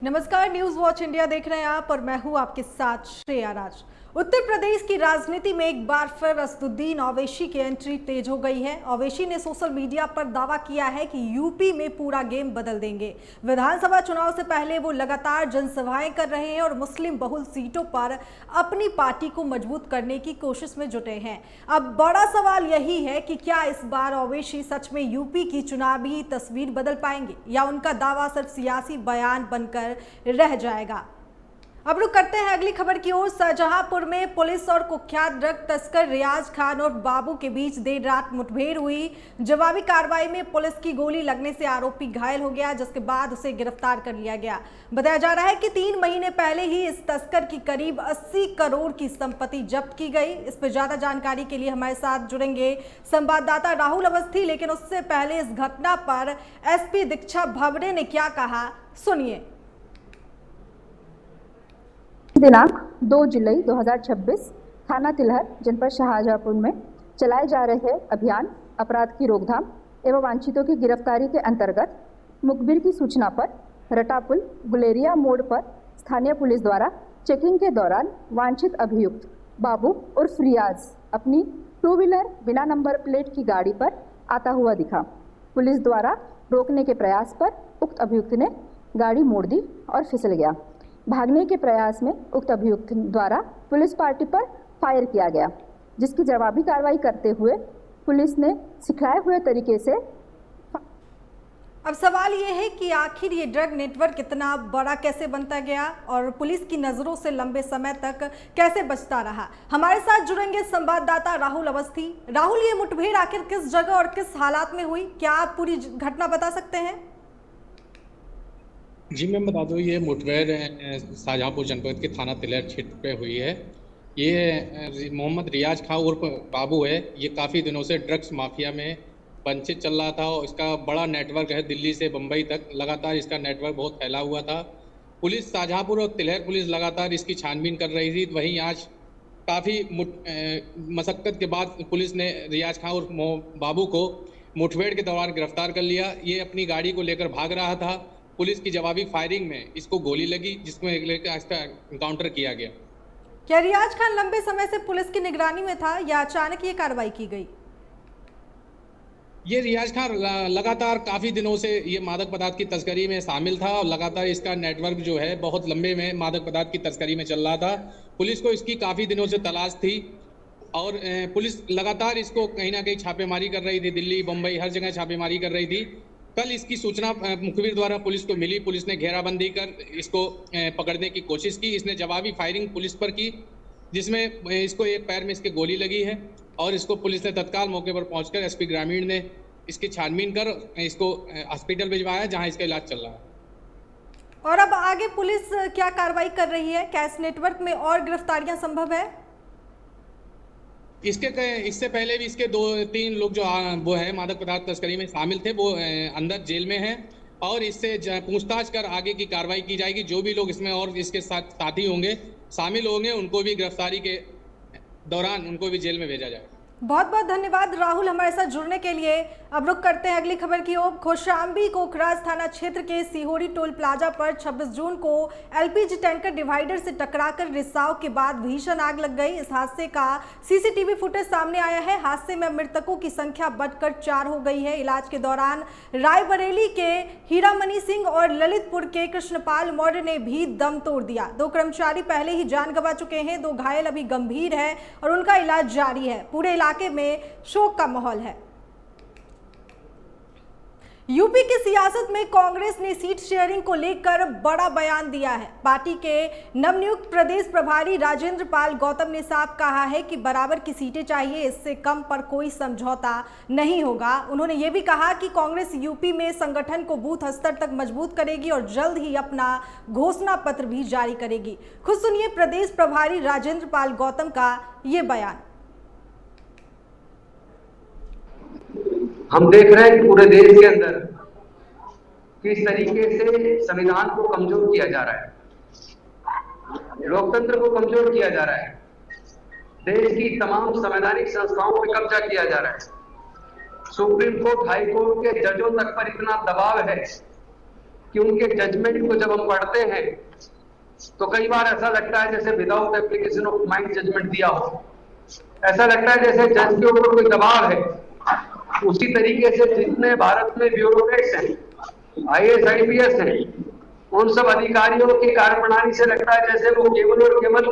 नमस्कार, news watch India देख रहे हैं आप और मैं हूं आपके साथ श्रेया राज। उत्तर प्रदेश की राजनीति में एक बार फिर असदुद्दीन ओवैसी की एंट्री तेज हो गई है। ओवैसी ने सोशल मीडिया पर दावा किया है कि यूपी में पूरा गेम बदल देंगे। विधानसभा चुनाव से पहले वो लगातार जनसभाएं कर रहे हैं और मुस्लिम बहुल सीटों पर अपनी पार्टी को मजबूत करने की कोशिश में जुटे हैं। अब बड़ा सवाल यही है कि क्या इस बार ओवैसी सच में यूपी की चुनावी तस्वीर बदल पाएंगे या उनका दावा सिर्फ सियासी बयान बनकर रह जाएगा। अब रुक करते हैं अगली खबर की ओर। शाहजहांपुर में पुलिस और कुख्यात ड्रग तस्कर रियाज खान और बाबू के बीच देर रात मुठभेड़ हुई। जवाबी कार्रवाई में पुलिस की गोली लगने से आरोपी घायल हो गया, जिसके बाद उसे गिरफ्तार कर लिया गया। बताया जा रहा है कि 3 महीने पहले ही इस तस्कर की करीब 80 करोड़ की संपत्ति जब्त की गई। इस पर ज्यादा जानकारी के लिए हमारे साथ जुड़ेंगे संवाददाता राहुल अवस्थी, लेकिन उससे पहले इस घटना पर एसपी दीक्षा भवरे ने क्या कहा, सुनिए। दिनांक 2 जुलाई 2026 थाना तिलहर जनपद शाहजहांपुर में चलाए जा रहे अभियान अपराध की रोकथाम एवं वांछितों की गिरफ्तारी के अंतर्गत मुखबिर की सूचना पर रटापुल गुलेरिया मोड़ पर स्थानीय पुलिस द्वारा चेकिंग के दौरान वांछित अभियुक्त बाबू उर्फ रियाज अपनी 2 व्हीलर बिना नंबर प्लेट की गाड़ी पर आता हुआ दिखा। पुलिस द्वारा रोकने के प्रयास पर उक्त अभियुक्त ने गाड़ी मोड़ दी और फिसल गया। भागने के प्रयास में उक्त अभियुक्त द्वारा पुलिस पार्टी पर फायर किया गया, जिसकी जवाबी कार्रवाई करते हुए पुलिस ने सिखाए हुए तरीके से। अब सवाल ये है कि आखिर ये ड्रग नेटवर्क इतना बड़ा कैसे बनता गया और पुलिस की नजरों से लंबे समय तक कैसे बचता रहा। हमारे साथ जुड़ेंगे संवाददाता राहुल अवस्थी। राहुल, ये मुठभेड़ आखिर किस जगह और किस हालात में हुई, क्या आप पूरी घटना बता सकते हैं? जी मैं बता दूं, ये मुठभेड़ शाहजहांपुर जनपद के थाना तिलहर क्षेत्र पे हुई है। ये मोहम्मद रियाज खां उर्फ बाबू है। ये काफ़ी दिनों से ड्रग्स माफिया में वंचित चल रहा था और इसका बड़ा नेटवर्क है, दिल्ली से बम्बई तक लगातार इसका नेटवर्क बहुत फैला हुआ था। पुलिस शाहजहांपुर और तिलहर पुलिस लगातार इसकी छानबीन कर रही थी। वहीं आज काफ़ी मशक्क़त के बाद पुलिस ने रियाज खां उर्फ बाबू को मुठभेड़ के दौरान गिरफ्तार कर लिया। ये अपनी गाड़ी को लेकर भाग रहा था। पुलिस की जवाबी फायरिंग में इसको गोली लगी, जिसमें लेकर इसका एनकाउंटर किया गया। क्या रियाज खान लंबे समय से पुलिस की निगरानी में था या अचानक ये कार्रवाई की गई? ये रियाज खान लगातार काफी दिनों से ये मादक पदार्थ की तस्करी में शामिल था और लगातार इसका नेटवर्क जो है बहुत लंबे में मादक पदार्थ की तस्करी में चल रहा था। पुलिस को इसकी काफी दिनों से तलाश थी और पुलिस लगातार इसको कहीं ना कहीं छापेमारी कर रही थी। दिल्ली, बम्बई, हर जगह छापेमारी कर रही थी। कल इसकी सूचना मुखबिर द्वारा पुलिस को मिली। पुलिस ने घेराबंदी कर इसको पकड़ने की कोशिश की। इसने जवाबी फायरिंग पुलिस पर की, जिसमें इसको एक पैर में इसके गोली लगी है और इसको पुलिस ने तत्काल मौके पर पहुंचकर एसपी ग्रामीण ने इसकी छानबीन कर इसको हॉस्पिटल भिजवाया, जहां इसका इलाज चल रहा है। और अब आगे पुलिस क्या कार्रवाई कर रही है? क्या इस नेटवर्क में और गिरफ्तारियां संभव है? इससे पहले भी इसके 2-3 लोग जो वो है मादक पदार्थ तस्करी में शामिल थे, वो अंदर जेल में हैं और इससे पूछताछ कर आगे की कार्रवाई की जाएगी। जो भी लोग इसमें और इसके साथ साथी होंगे, शामिल होंगे, उनको भी गिरफ्तारी के दौरान उनको भी जेल में भेजा जाएगा। बहुत बहुत धन्यवाद राहुल हमारे साथ जुड़ने के लिए। अब रुक करते हैं अगली खबर की ओर। कौशाम्बी कोखराज थाना क्षेत्र के सिहोरी टोल प्लाजा पर 26 जून को एलपीजी टैंकर डिवाइडर से टकराकर रिसाव के बाद भीषण आग लग गई। इस हादसे का सीसीटीवी फुटेज सामने आया है। हादसे में मृतकों की संख्या बढ़कर 4 हो गई है। इलाज के दौरान रायबरेली के हीरामणि सिंह और ललितपुर के कृष्णपाल मौर्य ने भी दम तोड़ दिया। 2 कर्मचारी पहले ही जान गंवा चुके हैं, 2 घायल अभी गंभीर है और उनका इलाज जारी है। पूरे इलाके में शोक का माहौल है। यूपी की सियासत में कांग्रेस ने सीट शेयरिंग को लेकर बड़ा बयान दिया है। पार्टी के नवनियुक्त प्रदेश प्रभारी राजेंद्र पाल गौतम ने साफ कहा है कि बराबर की सीटें चाहिए, इससे कम पर कोई समझौता नहीं होगा। उन्होंने ये भी कहा कि कांग्रेस यूपी में संगठन को बूथ स्तर तक मजबूत करेगी और जल्द ही अपना घोषणा पत्र भी जारी करेगी। खुद सुनिए प्रदेश प्रभारी राजेंद्र पाल गौतम का ये बयान। हम देख रहे हैं कि पूरे देश के अंदर किस तरीके से संविधान को कमजोर किया जा रहा है, लोकतंत्र को कमजोर किया जा रहा है, देश की तमाम संवैधानिक संस्थाओं पर कब्जा किया जा रहा है। सुप्रीम कोर्ट, हाई कोर्ट के जजों तक पर इतना दबाव है कि उनके जजमेंट को जब हम पढ़ते हैं तो कई बार ऐसा लगता है जैसे without application of mind judgement दिया हो। ऐसा लगता है जैसे जज के ऊपर कोई दबाव है। उसी तरीके से जितने भारत में ब्यूरोक्रेट्स हैं, IAS IPS हैं, उन सब अधिकारियों की कार्यप्रणाली से लगता है जैसे वो केवल और केवल।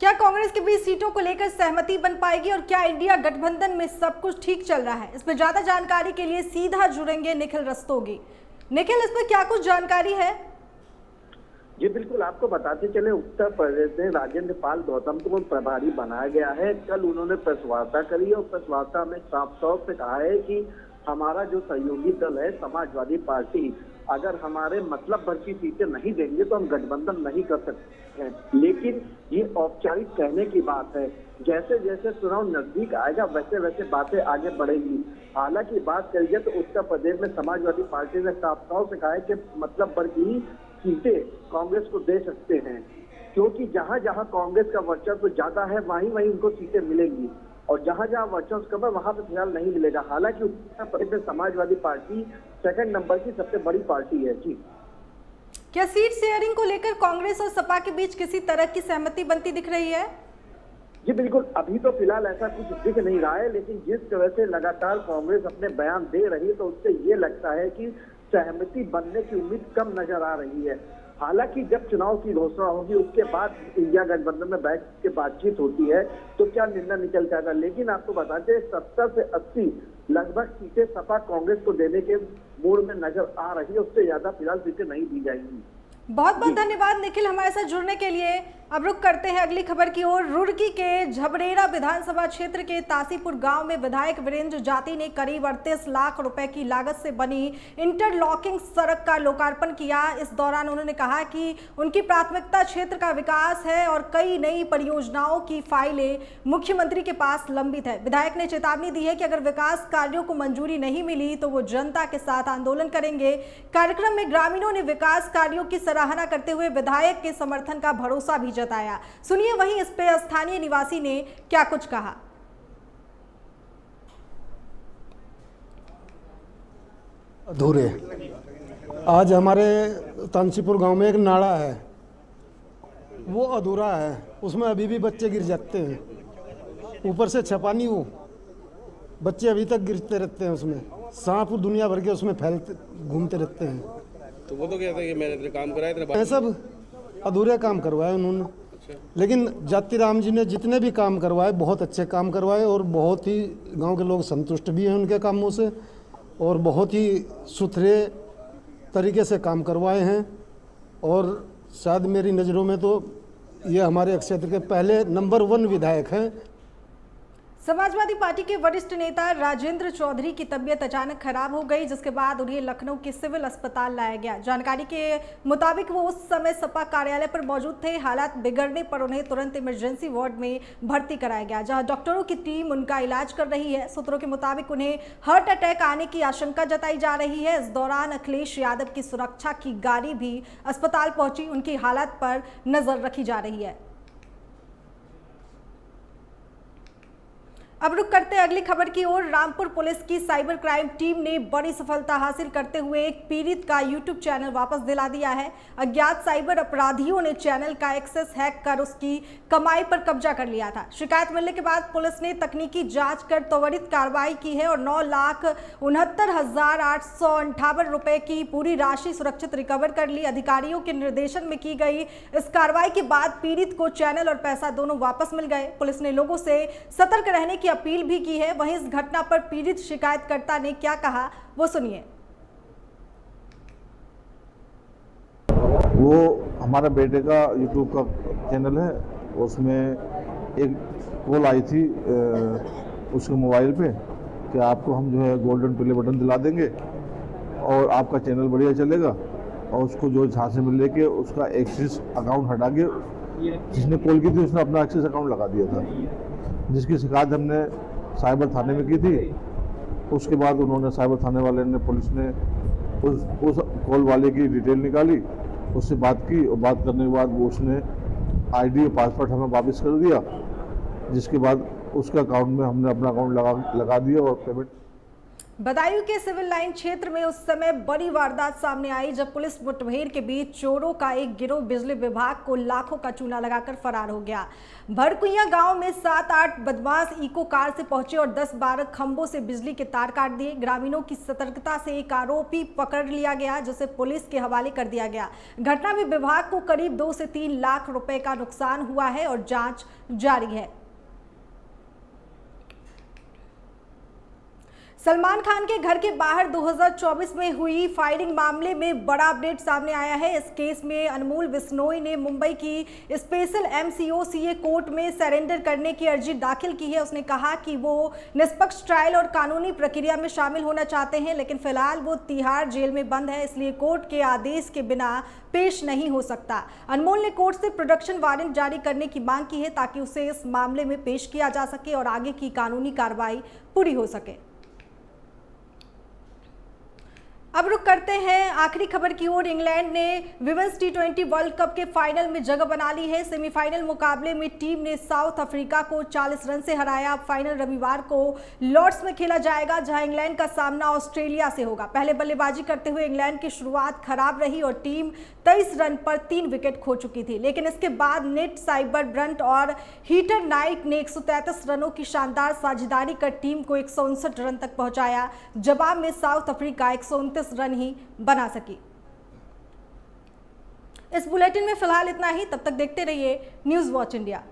क्या कांग्रेस के बीच सीटों को लेकर सहमति बन पाएगी और क्या इंडिया गठबंधन में सब कुछ ठीक चल रहा है? इस पर ज्यादा जानकारी के लिए सीधा जुड़ेंगे निखिल रस्तोगी। निखिल, इस पर क्या कुछ जानकारी है? जी बिल्कुल, आपको बताते चले उत्तर प्रदेश में राजेंद्र पाल गौतम को प्रभारी बनाया गया है। कल उन्होंने प्रेस वार्ता करी और प्रेस वार्ता में साफ तौर से कहा है कि हमारा जो सहयोगी दल है समाजवादी पार्टी, अगर हमारे मतलब भर की सीटें नहीं देंगे तो हम गठबंधन नहीं कर सकते हैं। लेकिन ये औपचारिक कहने की बात है, जैसे जैसे चुनाव नजदीक आएगा वैसे वैसे बातें आगे बढ़ेगी। हालांकि बात करी जाए तो उत्तर प्रदेश में समाजवादी पार्टी ने साफ तौर से कहा है कि मतलब भर की सीटें कांग्रेस को दे सकते हैं, क्योंकि जहां जहां कांग्रेस का वर्चस्व ज्यादा है वहीं वहीं उनको सीटें मिलेंगी और जहां जहां वर्चस्व कम है वहां पे फिलहाल नहीं मिलेगा। हालांकि उत्तर प्रदेश में समाजवादी पार्टी सेकंड नंबर की सबसे बड़ी पार्टी है। जी, क्या सीट शेयरिंग को लेकर कांग्रेस और सपा के बीच किसी तरह की सहमति बनती दिख रही है? जी बिल्कुल, अभी तो फिलहाल ऐसा कुछ दिख नहीं रहा है, लेकिन जिस तरह से लगातार कांग्रेस अपने बयान दे रही है तो उससे ये लगता है कि सहमति बनने की उम्मीद कम नजर आ रही है। हालांकि जब चुनाव की घोषणा होगी उसके बाद इंडिया गठबंधन में बैठ के बातचीत होती है तो क्या निर्णय निकल जाएगा। लेकिन आपको बताते हैं 70 से 80 लगभग सीटें सपा कांग्रेस को देने के मूड में नजर आ रही है, उससे ज्यादा फिलहाल सीटें नहीं दी जाएंगी। बहुत बहुत धन्यवाद निखिल हमारे साथ जुड़ने के लिए। अब रुक करते हैं अगली खबर की ओर। रुड़की के झबरेड़ा विधानसभा क्षेत्र के तासीपुर गांव में विधायक वीरेंद्र जाती ने करीब 38 लाख रुपए की लागत से बनी इंटरलॉकिंग सड़क का लोकार्पण किया। इस दौरान उन्होंने कहा कि उनकी प्राथमिकता क्षेत्र का विकास है और कई नई परियोजनाओं की फाइलें मुख्यमंत्री के पास लंबित है। विधायक ने चेतावनी दी है कि अगर विकास कार्यों को मंजूरी नहीं मिली तो वो जनता के साथ आंदोलन करेंगे। कार्यक्रम में ग्रामीणों ने विकास कार्यों की सराहना करते हुए विधायक के समर्थन का भरोसा भी जताया। सुनिए वहीं इस पे स्थानीय निवासी ने क्या कुछ कहा। अधूरे आज हमारे तानसीपुर गांव में एक नाला है, वो अधूरा है, उसमें अभी भी बच्चे गिर जाते हैं। ऊपर से छपानी, वो बच्चे अभी तक गिरते रहते हैं उसमें। सांप दुनिया भर के उसमें फैलते घूमते रहते हैं। तो वो तो कहते हैं कि मैंने तेरे काम कराए, तेरे सब अधूरे काम करवाए उन्होंने। लेकिन जाती राम जी ने जितने भी काम करवाए बहुत अच्छे काम करवाए और बहुत ही गांव के लोग संतुष्ट भी हैं उनके कामों से और बहुत ही सुथरे तरीके से काम करवाए हैं। और शायद मेरी नज़रों में तो ये हमारे क्षेत्र के पहले नंबर 1 विधायक हैं। समाजवादी पार्टी के वरिष्ठ नेता राजेंद्र चौधरी की तबीयत अचानक खराब हो गई, जिसके बाद उन्हें लखनऊ के सिविल अस्पताल लाया गया। जानकारी के मुताबिक वो उस समय सपा कार्यालय पर मौजूद थे। हालात बिगड़ने पर उन्हें तुरंत इमरजेंसी वार्ड में भर्ती कराया गया, जहां डॉक्टरों की टीम उनका इलाज कर रही है। सूत्रों के मुताबिक उन्हें हार्ट अटैक आने की आशंका जताई जा रही है। इस दौरान अखिलेश यादव की सुरक्षा की गाड़ी भी अस्पताल पहुंची, उनकी हालत पर नजर रखी जा रही है। अब रुक करते हैं अगली खबर की ओर। रामपुर पुलिस की साइबर क्राइम टीम ने बड़ी सफलता हासिल करते हुए एक पीड़ित का यूट्यूब चैनल वापस दिला दिया है। अज्ञात साइबर अपराधियों ने चैनल का एक्सेस हैक कर उसकी कमाई पर कब्जा कर लिया था। शिकायत मिलने के बाद पुलिस ने तकनीकी जांच कर त्वरित कार्रवाई की है और 9,69,858 रुपए की पूरी राशि सुरक्षित रिकवर कर ली। अधिकारियों के निर्देशन में की गई इस कार्रवाई के बाद पीड़ित को चैनल और पैसा दोनों वापस मिल गए। पुलिस ने लोगों से सतर्क रहने की अपील भी की है। वहीं इस घटना पर पीड़ित शिकायतकर्ता ने क्या कहा वो सुनिए। वो हमारे बेटे का यूट्यूब का चैनल है, उसमें एक कॉल आई थी उसके मोबाइल पे कि आपको हम जो है गोल्डन प्ले बटन दिला देंगे और आपका चैनल बढ़िया चलेगा। और उसको जो झांसे में लेके उसका एक्सिस अकाउंट हटा के जिसने कॉल की थी उसने अपना एक्सिस अकाउंट लगा दिया था, जिसकी शिकायत हमने साइबर थाने में की थी। उसके बाद उन्होंने साइबर थाने वाले ने, पुलिस ने उस कॉल वाले की डिटेल निकाली, उससे बात की और बात करने के बाद वो उसने आईडी और पासवर्ड हमें वापस कर दिया, जिसके बाद उसके अकाउंट में हमने अपना अकाउंट लगा दिया और पेमेंट। बदायूं के सिविल लाइन क्षेत्र में उस समय बड़ी वारदात सामने आई जब पुलिस मुठभेड़ के बीच चोरों का एक गिरोह बिजली विभाग को लाखों का चूना लगाकर फरार हो गया। भड़कुइया गांव में 7-8 बदमाश इको कार से पहुंचे और 10-12 खंभों से बिजली के तार काट दिए। ग्रामीणों की सतर्कता से एक आरोपी पकड़ लिया गया जिसे पुलिस के हवाले कर दिया गया। घटना में विभाग को करीब 2 से 3 लाख रुपए का नुकसान हुआ है और जांच जारी है। सलमान खान के घर के बाहर 2024 में हुई फायरिंग मामले में बड़ा अपडेट सामने आया है। इस केस में अनमोल बिश्नोई ने मुंबई की स्पेशल MCO-CA कोर्ट में सरेंडर करने की अर्जी दाखिल की है। उसने कहा कि वो निष्पक्ष ट्रायल और कानूनी प्रक्रिया में शामिल होना चाहते हैं, लेकिन फिलहाल वो तिहाड़ जेल में बंद है, इसलिए कोर्ट के आदेश के बिना पेश नहीं हो सकता। अनमोल ने कोर्ट से प्रोडक्शन वारंट जारी करने की मांग की है ताकि उसे इस मामले में पेश किया जा सके और आगे की कानूनी कार्रवाई पूरी हो सके। अब रुक करते हैं आखिरी खबर की ओर। इंग्लैंड ने विमेंस T20 वर्ल्ड कप के फाइनल में जगह बना ली है। सेमीफाइनल मुकाबले में टीम ने साउथ अफ्रीका को 40 रन से हराया। अब फाइनल रविवार को लॉर्ड्स में खेला जाएगा, जहां इंग्लैंड का सामना ऑस्ट्रेलिया से होगा। पहले बल्लेबाजी करते हुए इंग्लैंड की शुरुआत खराब रही और टीम 23 रन पर 3 विकेट खो चुकी थी, लेकिन इसके बाद नेट साइबर ब्रंट और हीटर नाइट ने 133 रनों की शानदार साझेदारी कर टीम को 159 रन तक पहुंचाया। जवाब में साउथ अफ्रीका 129 रन ही बना सकी। इस बुलेटिन में फिलहाल इतना ही। तब तक देखते रहिए न्यूज़ वॉच इंडिया।